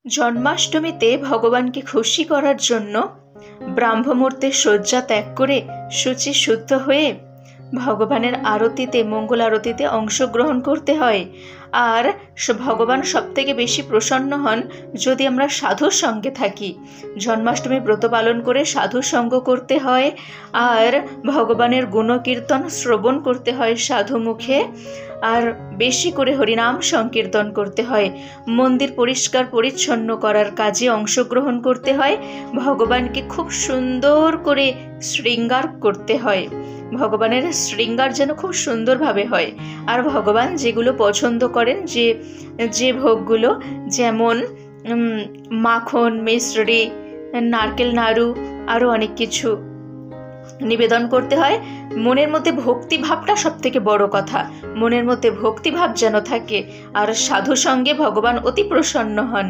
জন্মাষ্টমীতে ভগবানকে খুশি করার জন্য ব্রাহ্মমুহূর্তে শয্যা ত্যাগ করে শুচি শুদ্ধ হয়ে ভগবানের আরতিতে, মঙ্গল আরতিতে অংশগ্রহণ করতে হয়। আর ভগবান সবথেকে বেশি প্রসন্ন হন যদি আমরা সাধুর সঙ্গে থাকি। জন্মাষ্টমী ব্রত পালন করে সাধু সঙ্গ করতে হয়, আর ভগবানের গুণকীর্তন শ্রবণ করতে হয় সাধু মুখে, আর বেশি করে হরিনাম সংকীর্তন করতে হয়। মন্দির পরিষ্কার পরিচ্ছন্ন করার কাজে অংশগ্রহণ করতে হয়। ভগবানকে খুব সুন্দর করে শৃঙ্গার করতে হয়। ভগবানের শৃঙ্গার যেন খুব সুন্দরভাবে হয়। আর ভগবান যেগুলো পছন্দ করেন, যে ভোগগুলো, যেমন মাখন, মিশ্রি, নারকেল নাড়ু, আরও অনেক কিছু নিবেদন করতে হয়। মনের মধ্যে ভক্তিভাবটা সব থেকে বড় কথা। মনের মধ্যে ভক্তিভাব যেন থাকে, আর সাধু সঙ্গে ভগবান অতি প্রসন্ন হন।